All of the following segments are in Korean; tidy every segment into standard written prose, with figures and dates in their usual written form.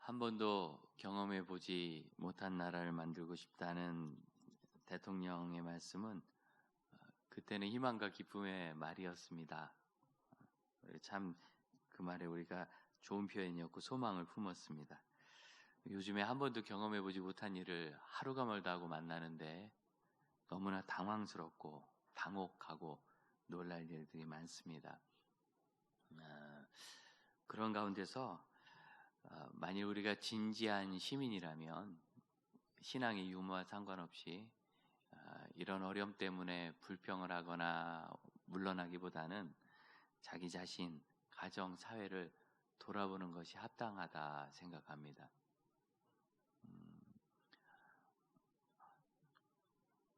한 번도 경험해 보지 못한 나라를 만들고 싶다는 대통령의 말씀은 그때는 희망과 기쁨의 말이었습니다. 참 그 말에 우리가 좋은 표현이었고 소망을 품었습니다. 요즘에 한 번도 경험해 보지 못한 일을 하루가 멀다 하고 만나는데 너무나 당황스럽고 당혹하고 놀랄 일들이 많습니다. 그런 가운데서 만일 우리가 진지한 시민이라면 신앙의 유무와 상관없이 이런 어려움 때문에 불평을 하거나 물러나기보다는 자기 자신, 가정, 사회를 돌아보는 것이 합당하다 생각합니다.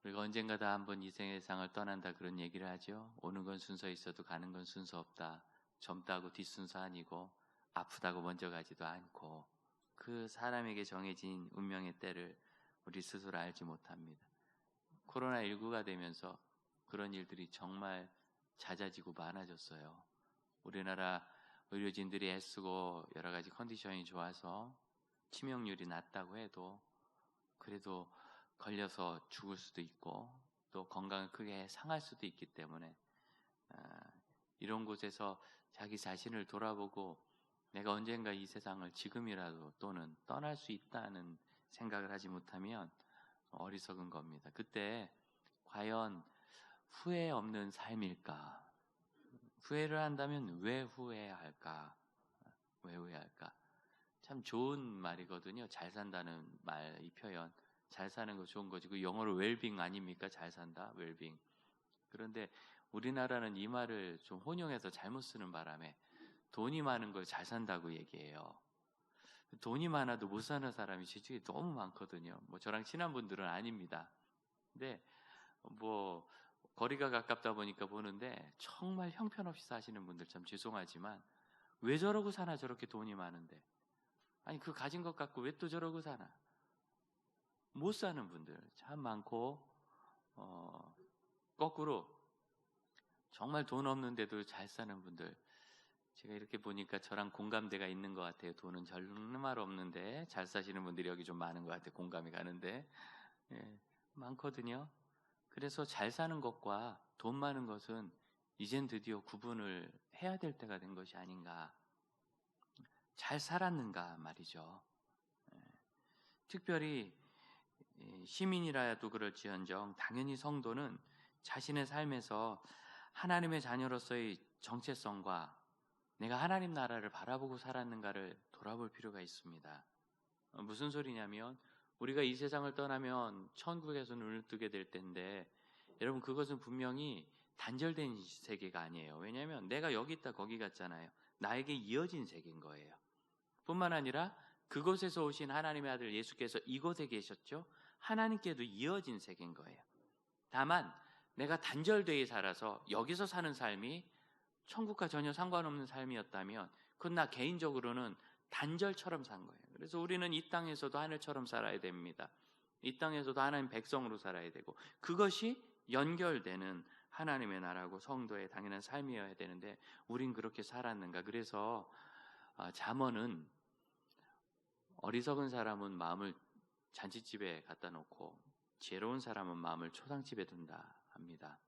우리가 언젠가 다 한번 이 세상을 떠난다 그런 얘기를 하죠. 오는 건 순서 있어도 가는 건 순서 없다. 젊다고 뒷순서 아니고 아프다고 먼저 가지도 않고 그 사람에게 정해진 운명의 때를 우리 스스로 알지 못합니다. 코로나19가 되면서 그런 일들이 정말 잦아지고 많아졌어요. 우리나라 의료진들이 애쓰고 여러 가지 컨디션이 좋아서 치명률이 낮다고 해도 그래도 걸려서 죽을 수도 있고 또 건강을 크게 상할 수도 있기 때문에 이런 곳에서 자기 자신을 돌아보고 내가 언젠가 이 세상을 지금이라도 또는 떠날 수 있다는 생각을 하지 못하면 어리석은 겁니다. 그때 과연 후회 없는 삶일까? 후회를 한다면 왜 후회할까? 왜 후회할까? 참 좋은 말이거든요. 잘 산다는 말, 이 표현. 잘 사는 거 좋은 거지. 그 영어로 웰빙 아닙니까? 잘 산다, 웰빙. 그런데 우리나라는 이 말을 좀 혼용해서 잘못 쓰는 바람에 돈이 많은 걸 잘 산다고 얘기해요. 돈이 많아도 못 사는 사람이 지중에 너무 많거든요. 뭐 저랑 친한 분들은 아닙니다. 근데 뭐 거리가 가깝다 보니까 보는데 정말 형편없이 사시는 분들 참 죄송하지만 왜 저러고 사나 저렇게 돈이 많은데 아니 그 가진 것 갖고 왜 또 저러고 사나 못 사는 분들 참 많고 거꾸로 정말 돈 없는데도 잘 사는 분들 제가 이렇게 보니까 저랑 공감대가 있는 것 같아요. 돈은 정말 없는데 잘 사시는 분들이 여기 좀 많은 것 같아요. 공감이 가는데 많거든요. 그래서 잘 사는 것과 돈 많은 것은 이젠 드디어 구분을 해야 될 때가 된 것이 아닌가. 잘 살았는가 말이죠. 특별히 시민이라도 그럴지언정 당연히 성도는 자신의 삶에서 하나님의 자녀로서의 정체성과 내가 하나님 나라를 바라보고 살았는가를 돌아볼 필요가 있습니다. 무슨 소리냐면 우리가 이 세상을 떠나면 천국에서 눈을 뜨게 될 텐데 여러분 그것은 분명히 단절된 세계가 아니에요. 왜냐하면 내가 여기 있다 거기 갔잖아요. 나에게 이어진 세계인 거예요. 뿐만 아니라 그곳에서 오신 하나님의 아들 예수께서 이곳에 계셨죠. 하나님께도 이어진 세계인 거예요. 다만 내가 단절되어 살아서 여기서 사는 삶이 천국과 전혀 상관없는 삶이었다면 그건 나 개인적으로는 단절처럼 산 거예요. 그래서 우리는 이 땅에서도 하늘처럼 살아야 됩니다. 이 땅에서도 하나님 백성으로 살아야 되고 그것이 연결되는 하나님의 나라고 성도의 당연한 삶이어야 되는데 우린 그렇게 살았는가. 그래서 잠언은 어리석은 사람은 마음을 잔치집에 갖다 놓고 지혜로운 사람은 마음을 초상집에 둔다 합니다.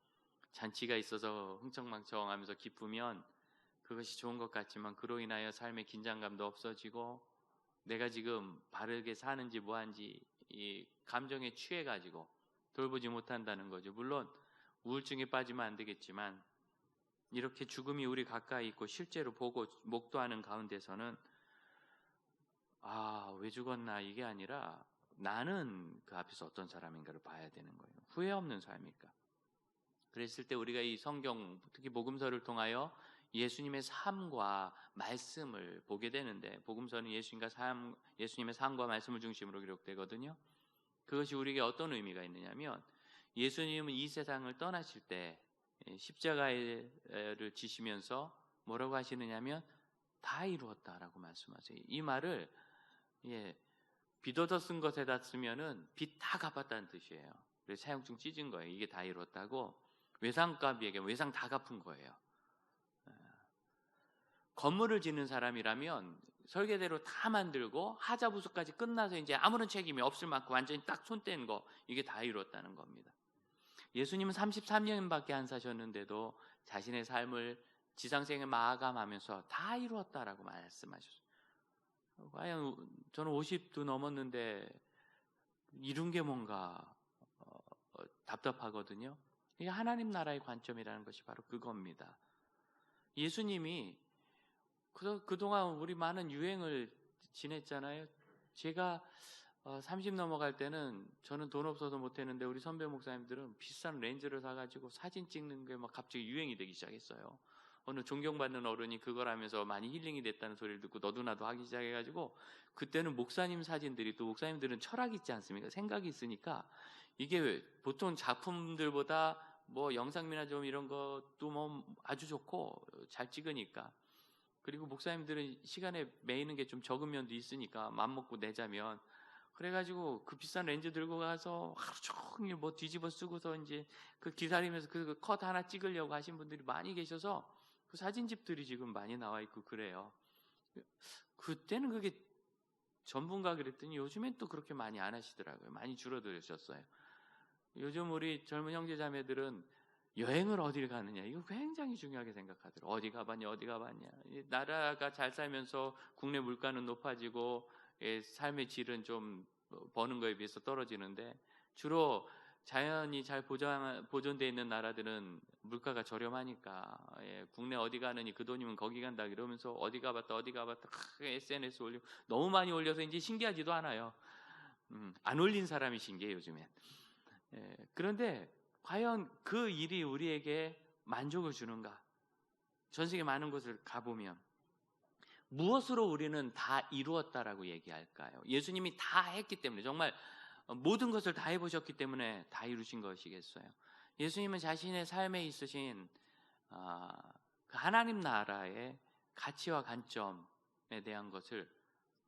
잔치가 있어서 흥청망청하면서 기쁘면 그것이 좋은 것 같지만 그로 인하여 삶의 긴장감도 없어지고 내가 지금 바르게 사는지 뭐한지 이 감정에 취해가지고 돌보지 못한다는 거죠. 물론 우울증에 빠지면 안 되겠지만 이렇게 죽음이 우리 가까이 있고 실제로 보고 목도하는 가운데서는 왜 죽었나 이게 아니라 나는 그 앞에서 어떤 사람인가를 봐야 되는 거예요. 후회 없는 삶일까? 그랬을 때 우리가 이 성경 특히 복음서를 통하여 예수님의 삶과 말씀을 보게 되는데 복음서는 예수님의 삶과 말씀을 중심으로 기록되거든요. 그것이 우리에게 어떤 의미가 있느냐면 예수님은 이 세상을 떠나실 때 십자가를 지시면서 뭐라고 하시느냐면 다 이루었다라고 말씀하세요. 이 말을 빚 얻어 쓴 것에다 쓰면은 빚 다 갚았다는 뜻이에요. 그래서 사형증 찢은 거예요. 이게 다 이뤘다고 외상값에게 외상 다 갚은 거예요. 건물을 짓는 사람이라면 설계대로 다 만들고 하자 부수까지 끝나서 이제 아무런 책임이 없을 만큼 완전히 딱 손 뗀 거, 이게 다 이루었다는 겁니다. 예수님은 33년밖에 안 사셨는데도 자신의 삶을 지상생에 마감하면서 다 이루었다라고 말씀하셨어요. 과연 저는 50도 넘었는데 이룬 게 뭔가 답답하거든요. 이게 하나님 나라의 관점이라는 것이 바로 그겁니다. 예수님이 그동안 우리 많은 유행을 지냈잖아요. 제가 30 넘어갈 때는 저는 돈 없어서 못했는데 우리 선배 목사님들은 비싼 렌즈를 사가지고 사진 찍는 게 막 갑자기 유행이 되기 시작했어요. 어느 존경받는 어른이 그걸 하면서 많이 힐링이 됐다는 소리를 듣고 너도 나도 하기 시작해가지고, 그때는 목사님 사진들이, 또 목사님들은 철학이 있지 않습니까? 생각이 있으니까 이게 보통 작품들보다 뭐 영상미나 좀 이런 것도 뭐 아주 좋고 잘 찍으니까, 그리고 목사님들은 시간에 매이는 게 좀 적은 면도 있으니까 맘먹고 내자면, 그래가지고 그 비싼 렌즈 들고 가서 하루 종일 뭐 뒤집어 쓰고서 이제 그 기다리면서 그 컷 하나 찍으려고 하신 분들이 많이 계셔서 그 사진집들이 지금 많이 나와 있고 그래요. 그때는 그게 전부인가 그랬더니 요즘엔 또 그렇게 많이 안 하시더라고요. 많이 줄어들으셨어요. 요즘 우리 젊은 형제자매들은 여행을 어디를 가느냐, 이거 굉장히 중요하게 생각하더라고요. 어디 가봤냐, 어디 가봤냐. 나라가 잘 살면서 국내 물가는 높아지고 삶의 질은 좀 버는 거에 비해서 떨어지는데, 주로 자연이 잘 보존되어 있는 나라들은 물가가 저렴하니까 국내 어디 가느니 그 돈이면 거기 간다 이러면서 어디 가봤다 SNS 올리고 너무 많이 올려서 이제 신기하지도 않아요. 안 올린 사람이 신기해 요즘엔. 그런데 과연 그 일이 우리에게 만족을 주는가? 전 세계 많은 곳을 가보면 무엇으로 우리는 다 이루었다라고 얘기할까요? 예수님이 다 했기 때문에, 정말 모든 것을 다 해보셨기 때문에 다 이루신 것이겠어요. 예수님은 자신의 삶에 있으신 그 하나님 나라의 가치와 관점에 대한 것을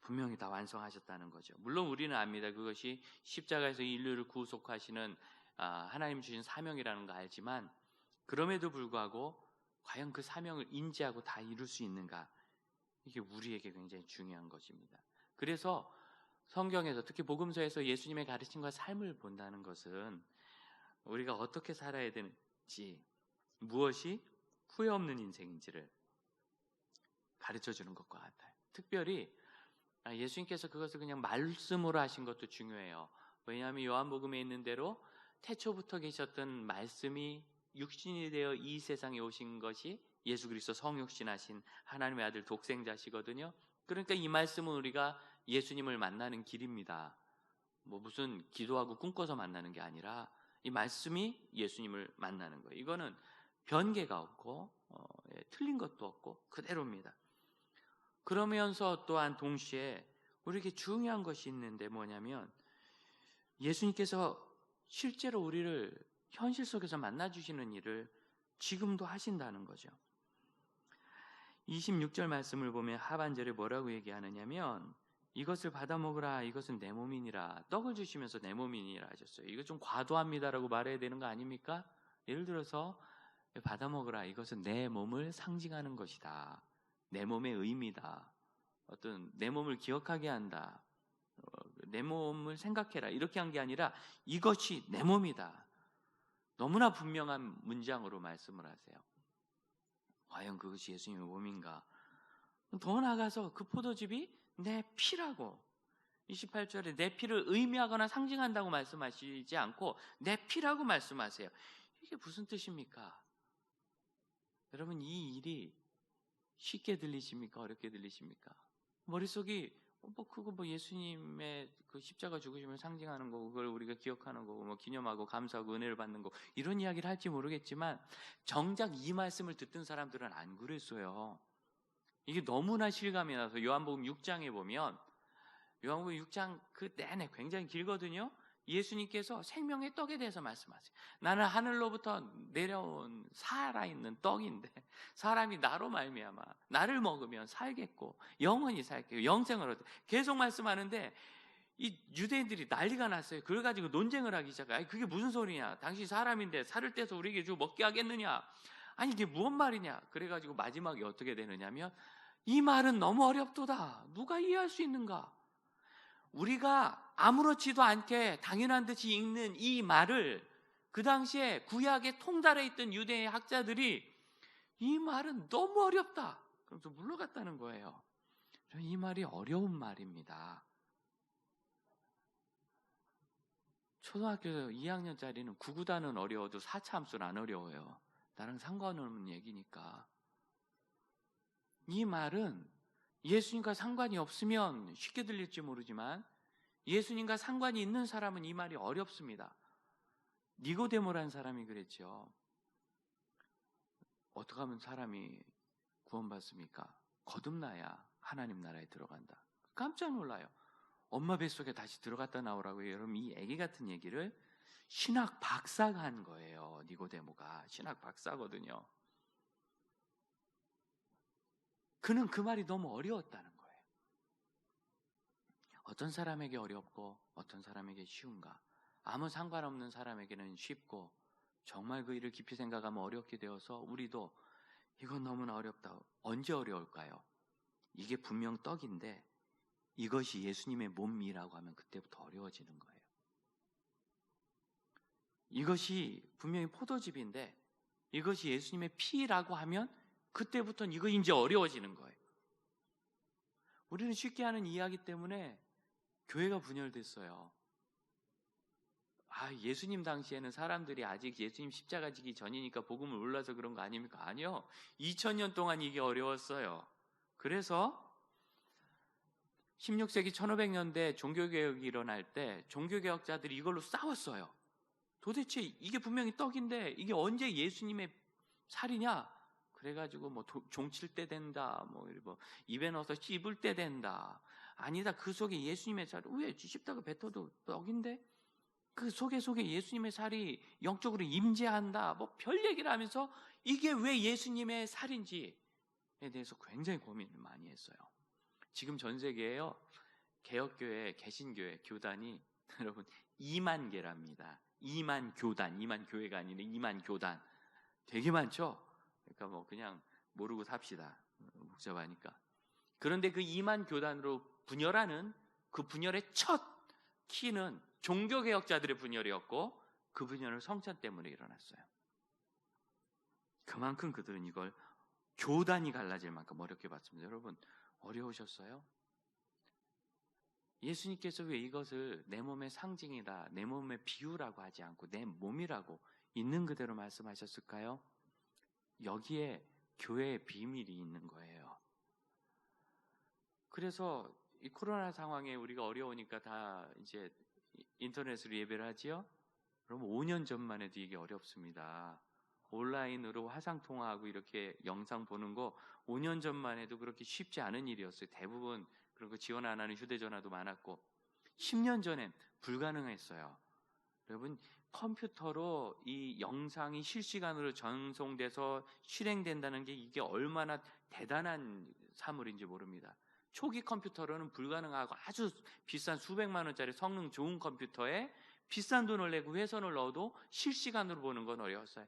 분명히 다 완성하셨다는 거죠. 물론 우리는 압니다. 그것이 십자가에서 인류를 구속하시는 하나님 주신 사명이라는 거 알지만, 그럼에도 불구하고 과연 그 사명을 인지하고 다 이룰 수 있는가, 이게 우리에게 굉장히 중요한 것입니다. 그래서 성경에서, 특히 복음서에서 예수님의 가르침과 삶을 본다는 것은 우리가 어떻게 살아야 되는지, 무엇이 후회 없는 인생인지를 가르쳐주는 것과 같아요. 특별히 예수님께서 그것을 그냥 말씀으로 하신 것도 중요해요. 왜냐하면 요한복음에 있는 대로 태초부터 계셨던 말씀이 육신이 되어 이 세상에 오신 것이 예수 그리스도 성육신하신 하나님의 아들 독생자시거든요. 그러니까 이 말씀은 우리가 예수님을 만나는 길입니다. 뭐 무슨 기도하고 꿈꿔서 만나는 게 아니라 이 말씀이 예수님을 만나는 거예요. 이거는 변개가 없고 틀린 것도 없고 그대로입니다. 그러면서 또한 동시에 우리에게 중요한 것이 있는데 뭐냐면, 예수님께서 실제로 우리를 현실 속에서 만나주시는 일을 지금도 하신다는 거죠. 26절 말씀을 보면 하반절에 뭐라고 얘기하느냐면, 이것을 받아 먹으라, 이것은 내 몸이니라. 떡을 주시면서 내 몸이니라 하셨어요. 이거 좀 과도합니다라고 말해야 되는 거 아닙니까? 예를 들어서 받아 먹으라, 이것은 내 몸을 상징하는 것이다, 내 몸의 의미다, 어떤 내 몸을 기억하게 한다, 내 몸을 생각해라, 이렇게 한 게 아니라 이것이 내 몸이다. 너무나 분명한 문장으로 말씀을 하세요. 과연 그것이 예수님의 몸인가? 더 나아가서 그 포도즙이 내 피라고, 28절에 내 피를 의미하거나 상징한다고 말씀하시지 않고 내 피라고 말씀하세요. 이게 무슨 뜻입니까? 여러분, 이 일이 쉽게 들리십니까? 어렵게 들리십니까? 머릿속이 그거 예수님의 그 십자가 죽으심을 상징하는 거고, 그걸 우리가 기억하는 거고, 뭐 기념하고 감사하고 은혜를 받는 거, 이런 이야기를 할지 모르겠지만, 정작 이 말씀을 듣던 사람들은 안 그랬어요. 이게 너무나 실감이 나서 요한복음 6장에 보면, 요한복음 6장 그 내내 굉장히 길거든요. 예수님께서 생명의 떡에 대해서 말씀하세요. 나는 하늘로부터 내려온 살아있는 떡인데, 사람이 나로 말미암아 나를 먹으면 살겠고 영원히 살겠고 영생을 얻어, 계속 말씀하는데 이 유대인들이 난리가 났어요. 그걸 가지고 논쟁을 하기 시작해요. 그게 무슨 소리냐, 당신 사람인데 살을 떼서 우리에게 주고 먹게 하겠느냐, 아니 이게 무슨 말이냐. 그래가지고 마지막에 어떻게 되느냐면, 이 말은 너무 어렵도다. 누가 이해할 수 있는가? 우리가 아무렇지도 않게 당연한 듯이 읽는 이 말을 그 당시에 구약에 통달해 있던 유대의 학자들이 이 말은 너무 어렵다. 그래서 물러갔다는 거예요. 이 말이 어려운 말입니다. 초등학교 2학년짜리는 구구단은 어려워도 4차 함수는 안 어려워요. 나랑 상관없는 얘기니까. 이 말은 예수님과 상관이 없으면 쉽게 들릴지 모르지만 예수님과 상관이 있는 사람은 이 말이 어렵습니다. 니고데모라는 사람이 그랬죠. 어떻게 하면 사람이 구원받습니까? 거듭나야 하나님 나라에 들어간다. 깜짝 놀라요. 엄마 뱃속에 다시 들어갔다 나오라고요. 여러분, 이 애기 같은 얘기를 신학 박사가 한 거예요. 니고데모가 신학 박사거든요. 그는 그 말이 너무 어려웠다는 거예요. 어떤 사람에게 어렵고 어떤 사람에게 쉬운가? 아무 상관없는 사람에게는 쉽고 정말 그 일을 깊이 생각하면 어렵게 되어서 우리도 이건 너무나 어렵다. 언제 어려울까요? 이게 분명 떡인데 이것이 예수님의 몸이라고 하면 그때부터 어려워지는 거예요. 이것이 분명히 포도즙인데 이것이 예수님의 피라고 하면 그때부터는 이거 이제 어려워지는 거예요. 우리는 쉽게 하는 이야기 때문에 교회가 분열됐어요. 예수님 당시에는 사람들이 아직 예수님 십자가 지기 전이니까 복음을 몰라서 그런 거 아닙니까? 아니요. 2000년 동안 이게 어려웠어요. 그래서 16세기 1500년대 종교개혁이 일어날 때 종교개혁자들이 이걸로 싸웠어요. 도대체 이게 분명히 떡인데 이게 언제 예수님의 살이냐? 그래가지고 종칠 때 된다, 입에 넣어서 씹을 때 된다. 아니다, 그 속에 예수님의 살, 왜 씹다가 뱉어도 떡인데? 그 속에 예수님의 살이 영적으로 임재한다. 별 얘기를 하면서 이게 왜 예수님의 살인지에 대해서 굉장히 고민을 많이 했어요. 지금 전 세계에요, 개혁교회, 개신교회, 교단이 여러분 2만 개랍니다. 2만 교단, 2만 교회가 아니라 2만 교단. 되게 많죠? 그러니까 그냥 모르고 삽시다. 복잡하니까. 그런데 그 2만 교단으로 분열하는 그 분열의 첫 키는 종교개혁자들의 분열이었고 그 분열은 성찬 때문에 일어났어요. 그만큼 그들은 이걸 교단이 갈라질 만큼 어렵게 봤습니다. 여러분, 어려우셨어요? 예수님께서 왜 이것을 내 몸의 상징이다, 내 몸의 비유라고 하지 않고 내 몸이라고 있는 그대로 말씀하셨을까요? 여기에 교회의 비밀이 있는 거예요. 그래서 이 코로나 상황에 우리가 어려우니까 다 이제 인터넷으로 예배를 하지요? 그럼 5년 전만 해도 이게 어렵습니다. 온라인으로 화상통화하고 이렇게 영상 보는 거 5년 전만 해도 그렇게 쉽지 않은 일이었어요. 대부분 그런 거 지원 안 하는 휴대전화도 많았고 10년 전엔 불가능했어요. 여러분, 컴퓨터로 이 영상이 실시간으로 전송돼서 실행된다는 게 이게 얼마나 대단한 사물인지 모릅니다. 초기 컴퓨터로는 불가능하고 아주 비싼 수백만 원짜리 성능 좋은 컴퓨터에 비싼 돈을 내고 회선을 넣어도 실시간으로 보는 건 어려웠어요.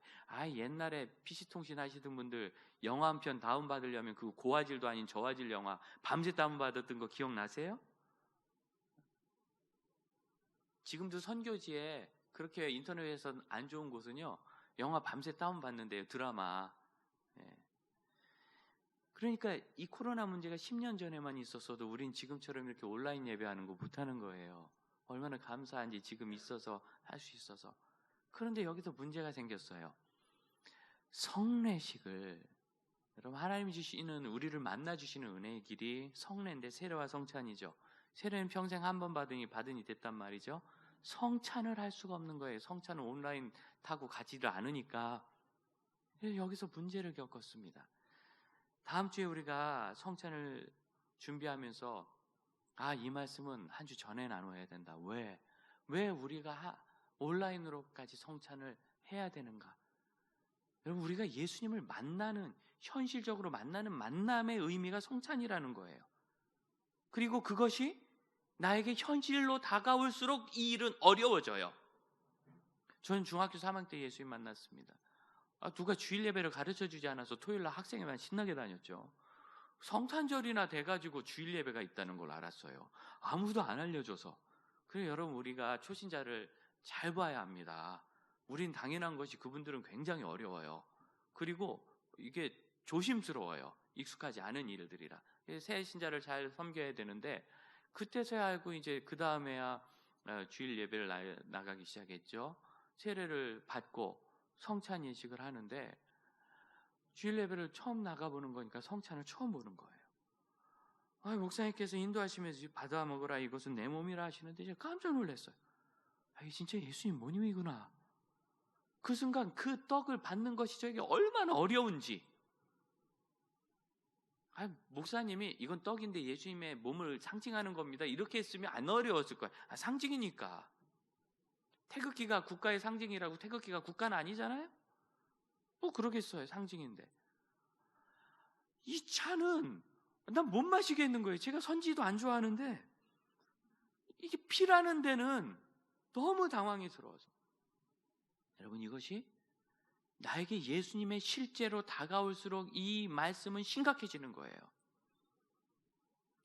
옛날에 PC통신 하시던 분들 영화 한 편 다운받으려면 그 고화질도 아닌 저화질 영화 밤새 다운받았던 거 기억나세요? 지금도 선교지에 그렇게 인터넷에서 안 좋은 곳은요, 영화 밤새 다운받는데요, 드라마. 그러니까 이 코로나 문제가 10년 전에만 있었어도 우린 지금처럼 이렇게 온라인 예배하는 거 못하는 거예요. 얼마나 감사한지 지금 있어서 할 수 있어서. 그런데 여기서 문제가 생겼어요. 성례식을, 여러분, 하나님이 주시는, 우리를 만나 주시는 은혜의 길이 성례인데 세례와 성찬이죠. 세례는 평생 한 번 받으니 됐단 말이죠. 성찬을 할 수가 없는 거예요. 성찬은 온라인 타고 가지를 않으니까. 여기서 문제를 겪었습니다. 다음 주에 우리가 성찬을 준비하면서 이 말씀은 한 주 전에 나눠야 된다. 왜 우리가 온라인으로까지 성찬을 해야 되는가? 여러분, 우리가 예수님을 만나는, 현실적으로 만나는 만남의 의미가 성찬이라는 거예요. 그리고 그것이 나에게 현실로 다가올수록 이 일은 어려워져요. 저는 중학교 3학년 때 예수님 만났습니다. 누가 주일 예배를 가르쳐 주지 않아서 토요일 날 학생회만 신나게 다녔죠. 성탄절이나 돼가지고 주일 예배가 있다는 걸 알았어요. 아무도 안 알려줘서. 그래서 여러분, 우리가 초신자를 잘 봐야 합니다. 우린 당연한 것이 그분들은 굉장히 어려워요. 그리고 이게 조심스러워요. 익숙하지 않은 일들이라. 새 신자를 잘 섬겨야 되는데, 그때서야 알고 이제 그 다음에야 주일 예배를 나가기 시작했죠. 세례를 받고 성찬 예식을 하는데, 주일 예배를 처음 나가보는 거니까 성찬을 처음 보는 거예요. 목사님께서 인도하시면서 받아 먹으라, 이것은 내 몸이라 하시는데 제가 깜짝 놀랐어요. 이게 진짜 예수님 모님이구나. 그 순간 그 떡을 받는 것이 저에게 얼마나 어려운지. 목사님이 이건 떡인데 예수님의 몸을 상징하는 겁니다, 이렇게 했으면 안 어려웠을 거예요. 상징이니까. 태극기가 국가의 상징이라고 태극기가 국가는 아니잖아요. 그러겠어요, 상징인데. 이 차는 난 못 마시겠는 거예요. 제가 선지도 안 좋아하는데 이게 피라는 데는 너무 당황스러워서. 여러분, 이것이 나에게 예수님의 실제로 다가올수록 이 말씀은 심각해지는 거예요.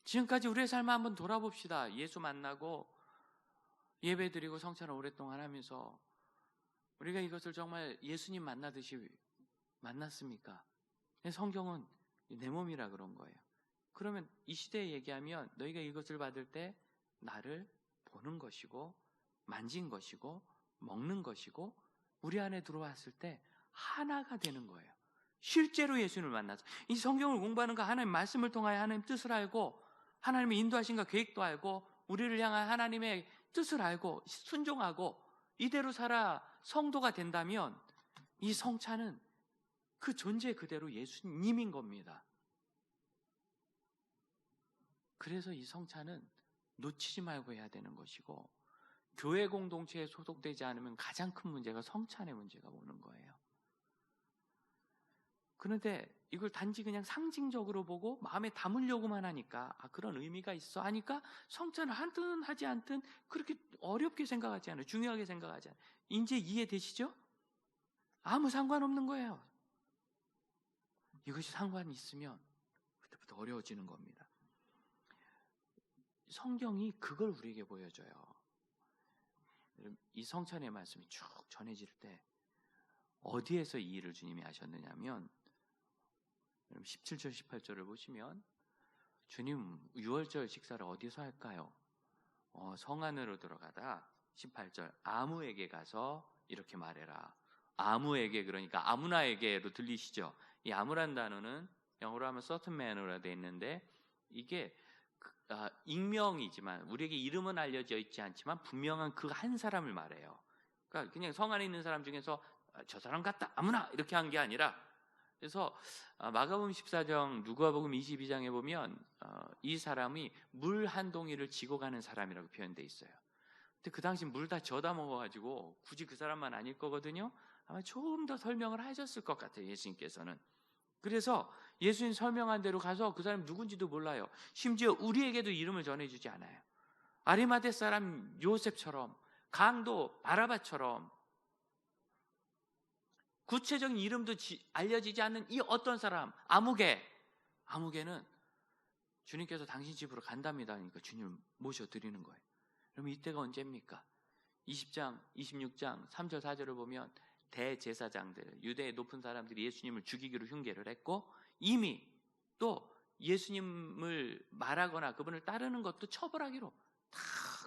지금까지 우리의 삶을 한번 돌아봅시다. 예수 만나고 예배드리고 성찬을 오랫동안 하면서 우리가 이것을 정말 예수님 만나듯이 만났습니까? 성경은 내 몸이라 그런 거예요. 그러면 이 시대에 얘기하면 너희가 이것을 받을 때 나를 보는 것이고 만진 것이고 먹는 것이고 우리 안에 들어왔을 때 하나가 되는 거예요. 실제로 예수님을 만나서 이 성경을 공부하는 거, 하나님 말씀을 통하여 하나님 뜻을 알고 하나님의 인도하신가 계획도 알고 우리를 향한 하나님의 뜻을 알고 순종하고 이대로 살아 성도가 된다면 이 성찬은 그 존재 그대로 예수님인 겁니다. 그래서 이 성찬은 놓치지 말고 해야 되는 것이고, 교회 공동체에 소속되지 않으면 가장 큰 문제가 성찬의 문제가 오는 거예요. 그런데 이걸 단지 그냥 상징적으로 보고 마음에 담으려고만 하니까 그런 의미가 있어 하니까 성찬을 하든 하지 않든 그렇게 어렵게 생각하지 않아요. 중요하게 생각하지 않아요. 이제 이해되시죠? 아무 상관없는 거예요. 이것이 상관이 있으면 그때부터 어려워지는 겁니다. 성경이 그걸 우리에게 보여줘요. 이 성찬의 말씀이 쭉 전해질 때 어디에서 이 일을 주님이 하셨느냐면 17절 18절을 보시면 주님 유월절 식사를 어디서 할까요? 성 안으로 들어가다 18절 아무에게 가서 이렇게 말해라. 아무에게, 그러니까 아무나에게로 들리시죠? 이 아무란 단어는 영어로 하면 certain man으로 되어 있는데 이게 익명이지만 우리에게 이름은 알려져 있지 않지만 분명한 그 한 사람을 말해요. 그러니까 그냥 성 안에 있는 사람 중에서 저 사람 같다 아무나 이렇게 한 게 아니라, 그래서 마가복음 14장 누가복음 22장에 보면 이 사람이 물 한 동이를 지고 가는 사람이라고 표현되어 있어요. 근데 그 당시 물 다 저다 먹어가지고 굳이 그 사람만 아닐 거거든요. 아마 조금 더 설명을 하셨을 것 같아요, 예수님께서는. 그래서 예수님 설명한 대로 가서 그 사람이 누군지도 몰라요. 심지어 우리에게도 이름을 전해주지 않아요. 아리마대 사람 요셉처럼, 강도 바라바처럼 구체적인 이름도 알려지지 않는 이 어떤 사람, 아무개는 주님께서 당신 집으로 간답니다 하니까 주님을 모셔드리는 거예요. 그럼 이때가 언제입니까? 20장, 26장 3절 4절을 보면 대제사장들, 유대의 높은 사람들이 예수님을 죽이기로 흉계를 했고 이미 또 예수님을 말하거나 그분을 따르는 것도 처벌하기로 다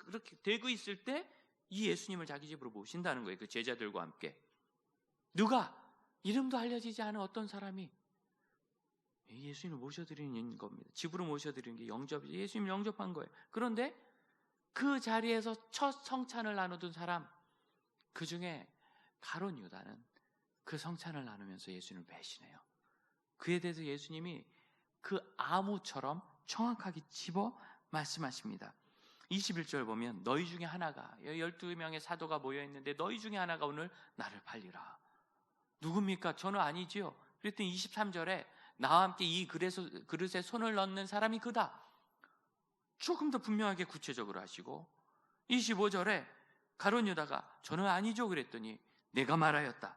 그렇게 되고 있을 때 이 예수님을 자기 집으로 모신다는 거예요. 그 제자들과 함께. 누가? 이름도 알려지지 않은 어떤 사람이 예수님을 모셔드리는 겁니다. 집으로 모셔드리는 게 영접이죠. 예수님을 영접한 거예요. 그런데 그 자리에서 첫 성찬을 나누던 사람, 그 중에 가룟 유다는 그 성찬을 나누면서 예수님을 배신해요. 그에 대해서 예수님이 그 아무처럼 정확하게 집어 말씀하십니다. 21절 보면 너희 중에 하나가, 12명의 사도가 모여있는데 너희 중에 하나가 오늘 나를 팔리라. 누굽니까? 저는 아니지요. 그랬더니 23절에 나와 함께 이 그릇에 손을 넣는 사람이 그다. 조금 더 분명하게 구체적으로 하시고 25절에 가룟 유다가 저는 아니죠 그랬더니 내가 말하였다.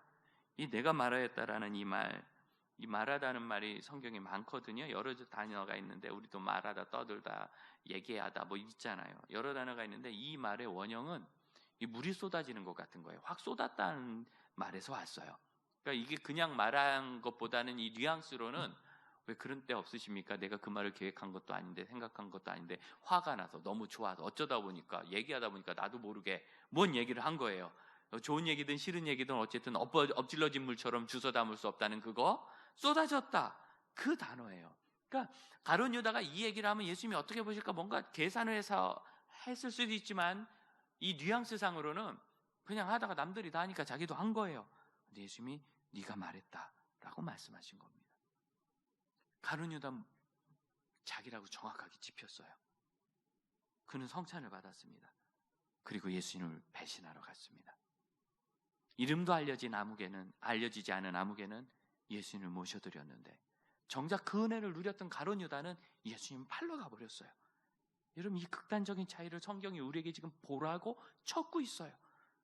이 내가 말하였다라는 이 말, 이 말하다는 말이 성경에 많거든요. 여러 단어가 있는데 우리도 말하다, 떠들다, 얘기하다 뭐 있잖아요. 여러 단어가 있는데 이 말의 원형은 이 물이 쏟아지는 것 같은 거예요. 확 쏟았다는 말에서 왔어요. 그러니까 이게 그냥 말한 것보다는 이 뉘앙스로는 왜 그런 때 없으십니까? 내가 그 말을 계획한 것도 아닌데 생각한 것도 아닌데 화가 나서 너무 좋아서 어쩌다 보니까 얘기하다 보니까 나도 모르게 뭔 얘기를 한 거예요. 좋은 얘기든 싫은 얘기든 어쨌든 엎질러진 물처럼 주워 담을 수 없다는 그거 쏟아졌다. 그 단어예요. 그러니까 가룟 유다가 이 얘기를 하면 예수님이 어떻게 보실까 뭔가 계산을 해서 했을 수도 있지만 이 뉘앙스상으로는 그냥 하다가 남들이 다 하니까 자기도 한 거예요. 근데 예수님이 네가 말했다라고 말씀하신 겁니다. 가룟 유다 자기라고 정확하게 짚었어요. 그는 성찬을 받았습니다. 그리고 예수님을 배신하러 갔습니다. 이름도 알려지지 않은 아무개는 예수님을 모셔드렸는데 정작 그 은혜를 누렸던 가룟 유다는 예수님 팔러 가버렸어요. 여러분 이 극단적인 차이를 성경이 우리에게 지금 보라고 쳤고 있어요.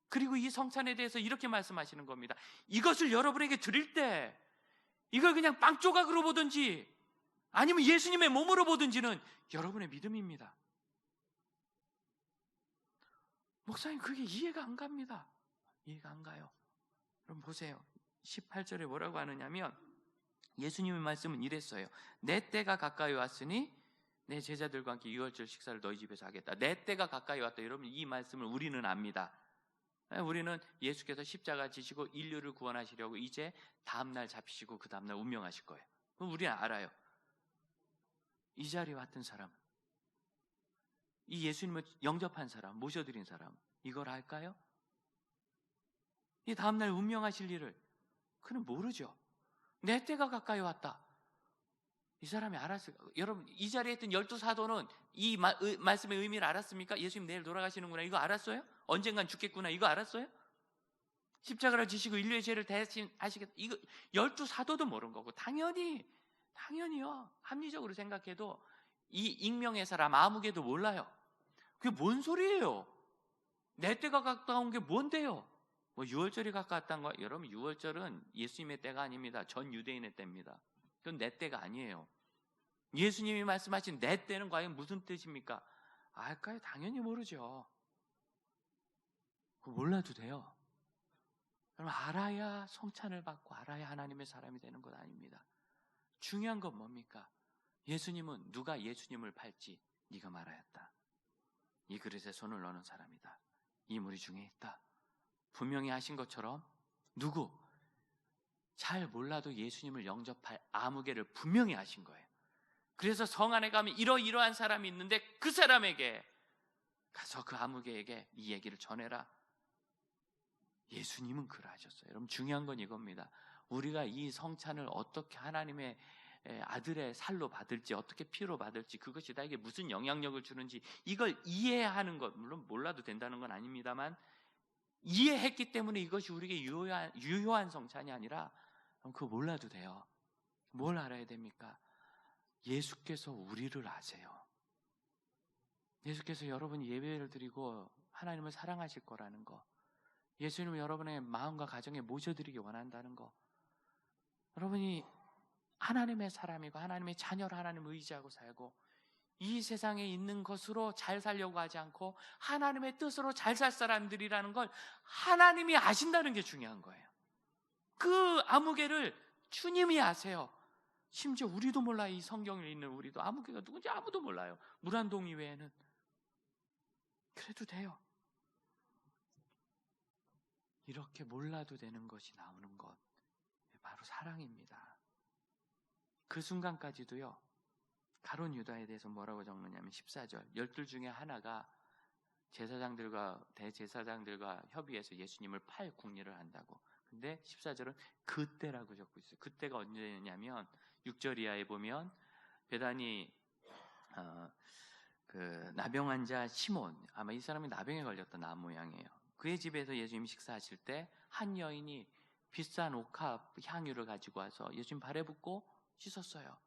그리고 이 성찬에 대해서 이렇게 말씀하시는 겁니다. 이것을 여러분에게 드릴 때 이걸 그냥 빵 조각으로 보든지 아니면 예수님의 몸으로 보든지는 여러분의 믿음입니다. 목사님 그게 이해가 안 갑니다. 이해가 안 가요. 그럼 보세요. 18절에 뭐라고 하느냐면 예수님의 말씀은 이랬어요. 내 때가 가까이 왔으니 내 제자들과 함께 유월절 식사를 너희 집에서 하겠다. 내 때가 가까이 왔다. 여러분 이 말씀을 우리는 압니다. 우리는 예수께서 십자가 지시고 인류를 구원하시려고 이제 다음날 잡히시고 그 다음날 운명하실 거예요. 그럼 우리는 알아요. 이 자리에 왔던 사람, 이 예수님을 영접한 사람, 모셔드린 사람 이걸 알까요? 이 다음날 운명하실 일을 그는 모르죠. 내 때가 가까이 왔다. 이 사람이 알았어요. 여러분 이 자리에 있던 12사도는 이 말씀의 의미를 알았습니까? 예수님 내일 돌아가시는구나 이거 알았어요? 언젠간 죽겠구나 이거 알았어요? 십자가를 지시고 인류의 죄를 대신하시겠다 이거 12사도도 모르는 거고 당연히요. 합리적으로 생각해도 이 익명의 사람 아무개도 몰라요. 그게 뭔 소리예요? 내 때가 가까운 게 뭔데요? 뭐 유월절이 가까웠다는 거 여러분 유월절은 예수님의 때가 아닙니다. 전 유대인의 때입니다. 그건 내 때가 아니에요. 예수님이 말씀하신 내 때는 과연 무슨 뜻입니까? 알까요? 당연히 모르죠. 그거 몰라도 돼요. 그럼 알아야 성찬을 받고 알아야 하나님의 사람이 되는 것 아닙니다. 중요한 건 뭡니까? 예수님은 누가 예수님을 팔지 네가 말하였다. 이 그릇에 손을 넣는 사람이다. 이 무리 중에 있다. 분명히 하신 것처럼 누구? 잘 몰라도 예수님을 영접할 아무개를 분명히 하신 거예요. 그래서 성 안에 가면 이러이러한 사람이 있는데 그 사람에게 가서 그 아무개에게 이 얘기를 전해라. 예수님은 그러하셨어요. 여러분 중요한 건 이겁니다. 우리가 이 성찬을 어떻게 하나님의 아들의 살로 받을지 어떻게 피로 받을지 그것이 나에게 무슨 영향력을 주는지 이걸 이해하는 것 물론 몰라도 된다는 건 아닙니다만 이해했기 때문에 이것이 우리에게 유효한 성찬이 아니라 그거 몰라도 돼요. 뭘 알아야 됩니까? 예수께서 우리를 아세요. 예수께서 여러분이 예배를 드리고 하나님을 사랑하실 거라는 거, 예수님을 여러분의 마음과 가정에 모셔드리기 원한다는 거, 여러분이 하나님의 사람이고 하나님의 자녀로 하나님을 의지하고 살고 이 세상에 있는 것으로 잘 살려고 하지 않고 하나님의 뜻으로 잘 살 사람들이라는 걸 하나님이 아신다는 게 중요한 거예요. 그 아무개를 주님이 아세요. 심지어 우리도 몰라요. 이 성경을 읽는 우리도 아무개가 누군지 아무도 몰라요. 무란동이 외에는. 그래도 돼요. 이렇게 몰라도 되는 것이 나오는 것 바로 사랑입니다. 그 순간까지도요. 가룟 유다에 대해서 뭐라고 적느냐면 14절 12 중에 하나가 제사장들과 대제사장들과 협의해서 예수님을 팔 궁리를 한다고. 근데 14절은 그때라고 적고 있어요. 그때가 언제냐면 6절 이하에 보면 베다니 그 나병 환자 시몬, 아마 이 사람이 나병에 걸렸던 남 모양이에요. 그의 집에서 예수님 식사하실 때 한 여인이 비싼 옥합 향유를 가지고 와서 예수님 발에 붓고 씻었어요.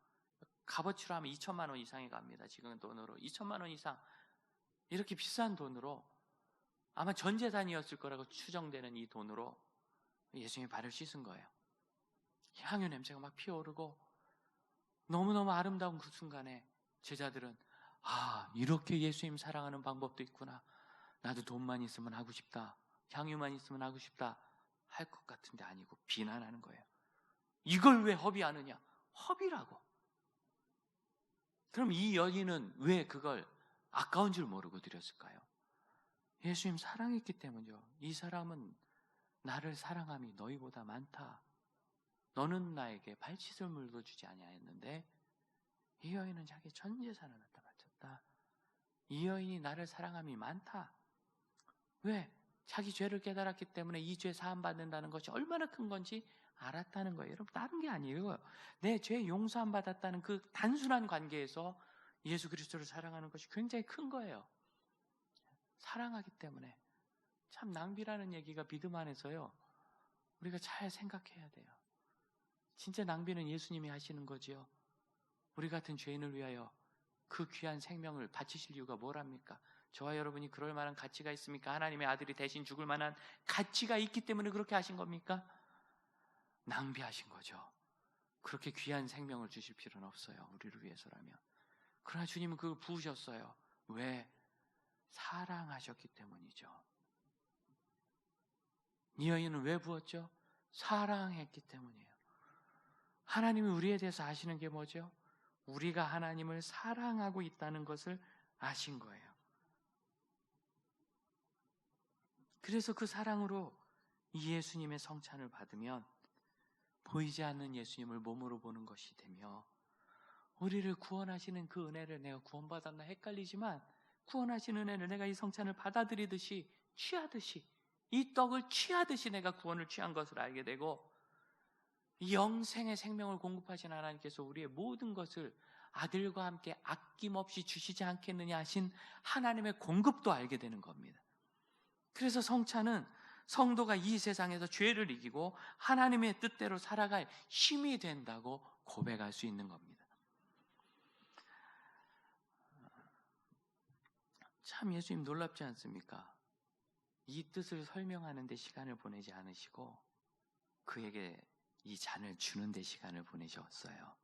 값어치로 하면 2천만 원 이상이 갑니다. 지금 돈으로 2천만 원 이상. 이렇게 비싼 돈으로 아마 전 재산이었을 거라고 추정되는 이 돈으로 예수님이 발을 씻은 거예요. 향유 냄새가 막 피어오르고 너무너무 아름다운 그 순간에 제자들은 이렇게 예수님 사랑하는 방법도 있구나. 나도 돈만 있으면 하고 싶다. 향유만 있으면 하고 싶다. 할 것 같은데 아니고 비난하는 거예요. 이걸 왜 허비하느냐? 허비라고. 그럼 이 여인은 왜 그걸 아까운 줄 모르고 드렸을까요? 예수님 사랑했기 때문이죠. 이 사람은 나를 사랑함이 너희보다 많다. 너는 나에게 발짓을 물어주지 아니하였는데 이 여인은 자기 전 재산을 갖다 바쳤다. 이 여인이 나를 사랑함이 많다. 왜? 자기 죄를 깨달았기 때문에 이 죄 사함 받는다는 것이 얼마나 큰 건지 알았다는 거예요. 여러분, 다른 게 아니에요. 내 죄 용서함 받았다는 그 단순한 관계에서 예수 그리스도를 사랑하는 것이 굉장히 큰 거예요. 사랑하기 때문에. 참 낭비라는 얘기가 믿음 안에서요, 우리가 잘 생각해야 돼요. 진짜 낭비는 예수님이 하시는 거지요. 우리 같은 죄인을 위하여 그 귀한 생명을 바치실 이유가 뭐랍니까? 저와 여러분이 그럴 만한 가치가 있습니까? 하나님의 아들이 대신 죽을 만한 가치가 있기 때문에 그렇게 하신 겁니까? 낭비하신 거죠. 그렇게 귀한 생명을 주실 필요는 없어요. 우리를 위해서라면. 그러나 주님은 그걸 부으셨어요. 왜? 사랑하셨기 때문이죠. 이 여인은 왜 부었죠? 사랑했기 때문이에요. 하나님이 우리에 대해서 아시는 게 뭐죠? 우리가 하나님을 사랑하고 있다는 것을 아신 거예요. 그래서 그 사랑으로 이 예수님의 성찬을 받으면 보이지 않는 예수님을 몸으로 보는 것이 되며, 우리를 구원하시는 그 은혜를 내가 구원받았나 헷갈리지만 구원하신 은혜를 내가 이 성찬을 받아들이듯이, 취하듯이, 이 떡을 취하듯이 내가 구원을 취한 것을 알게 되고, 영생의 생명을 공급하신 하나님께서 우리의 모든 것을 아들과 함께 아낌없이 주시지 않겠느냐 하신 하나님의 공급도 알게 되는 겁니다. 그래서 성찬은 성도가 이 세상에서 죄를 이기고 하나님의 뜻대로 살아갈 힘이 된다고 고백할 수 있는 겁니다. 참 예수님 놀랍지 않습니까? 이 뜻을 설명하는 데 시간을 보내지 않으시고 그에게 이 잔을 주는 데 시간을 보내셨어요.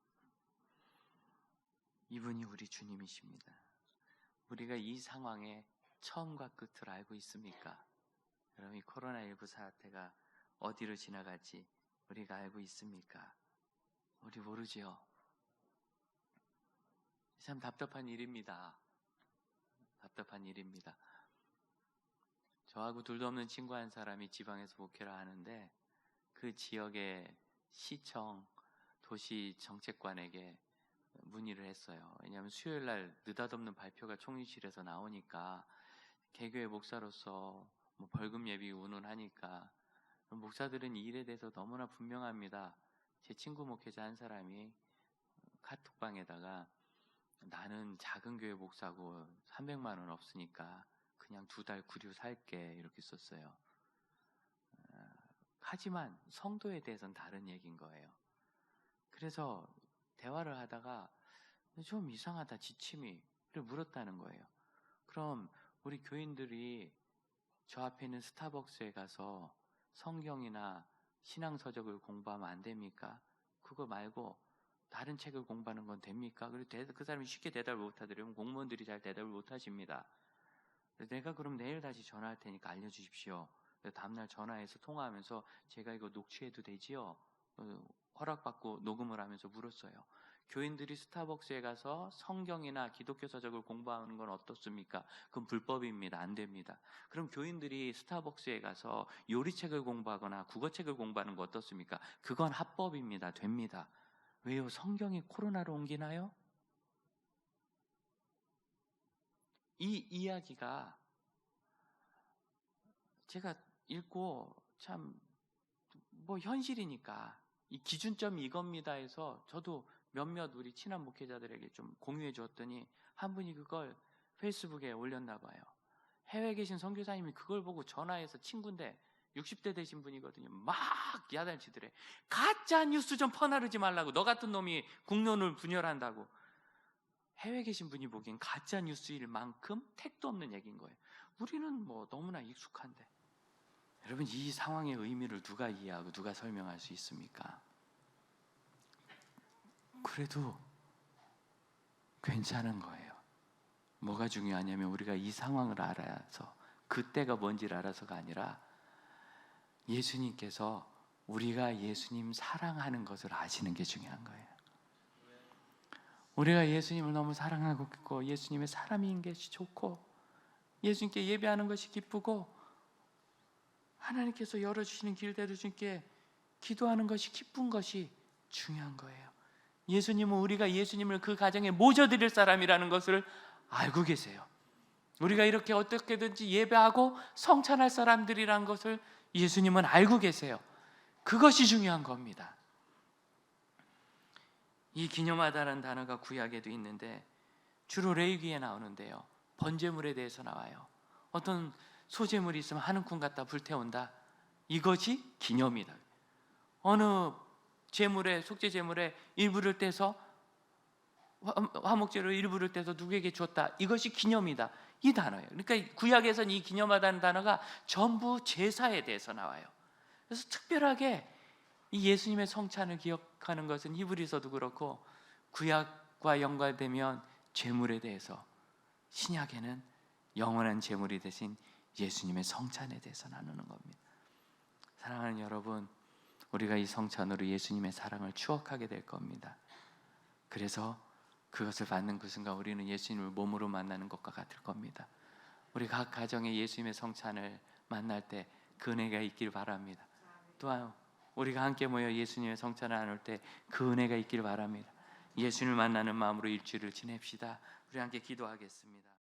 이분이 우리 주님이십니다. 우리가 이 상황의 처음과 끝을 알고 있습니까? 여러분, 이 코로나19 사태가 어디로 지나갈지 우리가 알고 있습니까? 우리 모르지요. 참 답답한 일입니다. 답답한 일입니다. 저하고 둘도 없는 친구 한 사람이 지방에서 목회를 하는데 그 지역의 시청, 도시 정책관에게 문의를 했어요. 왜냐하면 수요일날 느닷없는 발표가 총리실에서 나오니까 개교의 목사로서 벌금 예비 운운하니까 목사들은 이 일에 대해서 너무나 분명합니다. 제 친구 목회자 한 사람이 카톡방에다가 나는 작은 교회 목사고 300만 원 없으니까 그냥 2달 구류 살게 이렇게 썼어요. 하지만 성도에 대해서는 다른 얘기인 거예요. 그래서 대화를 하다가 좀 이상하다, 지침이. 물었다는 거예요. 그럼 우리 교인들이 저 앞에 있는 스타벅스에 가서 성경이나 신앙서적을 공부하면 안 됩니까? 그거 말고 다른 책을 공부하는 건 됩니까? 그리고 그 사람이 쉽게 대답을 못 하더라면 공무원들이 잘 대답을 못 하십니다. 내가 그럼 내일 다시 전화할 테니까 알려주십시오. 다음날 전화해서 통화하면서 제가 이거 녹취해도 되지요? 허락받고 녹음을 하면서 물었어요. 교인들이 스타벅스에 가서 성경이나 기독교 서적을 공부하는 건 어떻습니까? 그건 불법입니다. 안 됩니다. 그럼 교인들이 스타벅스에 가서 요리책을 공부하거나 국어책을 공부하는 거 어떻습니까? 그건 합법입니다. 됩니다. 왜요? 성경이 코로나로 옮기나요? 이 이야기가 제가 읽고 참 현실이니까 이 기준점이 이겁니다 해서 저도 몇몇 우리 친한 목회자들에게 좀 공유해 주었더니 한 분이 그걸 페이스북에 올렸나 봐요. 해외에 계신 선교사님이 그걸 보고 전화해서, 친구인데 60대 되신 분이거든요. 막 야단치더래. 가짜 뉴스 좀 퍼나르지 말라고. 너 같은 놈이 국론을 분열한다고. 해외에 계신 분이 보기엔 가짜 뉴스일 만큼 택도 없는 얘기인 거예요. 우리는 너무나 익숙한데. 여러분, 이 상황의 의미를 누가 이해하고 누가 설명할 수 있습니까? 그래도 괜찮은 거예요. 뭐가 중요하냐면 우리가 이 상황을 알아서, 그때가 뭔지를 알아서가 아니라 예수님께서 우리가 예수님 사랑하는 것을 아시는 게 중요한 거예요. 우리가 예수님을 너무 사랑하고 있고 예수님의 사람인 것이 좋고 예수님께 예배하는 것이 기쁘고 하나님께서 열어주시는 길대로 주님께 기도하는 것이 기쁜 것이 중요한 거예요. 예수님은 우리가 예수님을 그 가정에 모셔드릴 사람이라는 것을 알고 계세요. 우리가 이렇게 어떻게든지 예배하고 성찬할 사람들이란 것을 예수님은 알고 계세요. 그것이 중요한 겁니다. 이 기념하다는 단어가 구약에도 있는데 주로 레위기에 나오는데요, 번제물에 대해서 나와요. 어떤 소제물이 있으면 한 움큼 갖다 불태운다. 이것이 기념이다. 어느 제물에, 속죄 제물에 일부를 떼서 화목제로 일부를 떼서 누구에게 줬다. 이것이 기념이다. 이 단어예요. 그러니까 구약에서는 이 기념하다는 단어가 전부 제사에 대해서 나와요. 그래서 특별하게 이 예수님의 성찬을 기억하는 것은 히브리서도 그렇고 구약과 연관되면 제물에 대해서, 신약에는 영원한 제물이 되신 예수님의 성찬에 대해서 나누는 겁니다. 사랑하는 여러분, 우리가 이 성찬으로 예수님의 사랑을 추억하게 될 겁니다. 그래서 그것을 받는 그 순간 우리는 예수님을 몸으로 만나는 것과 같을 겁니다. 우리 각 가정에 예수님의 성찬을 만날 때 그 은혜가 있길 바랍니다. 또한 우리가 함께 모여 예수님의 성찬을 나눌 때 그 은혜가 있길 바랍니다. 예수님을 만나는 마음으로 일주일을 지냅시다. 우리 함께 기도하겠습니다.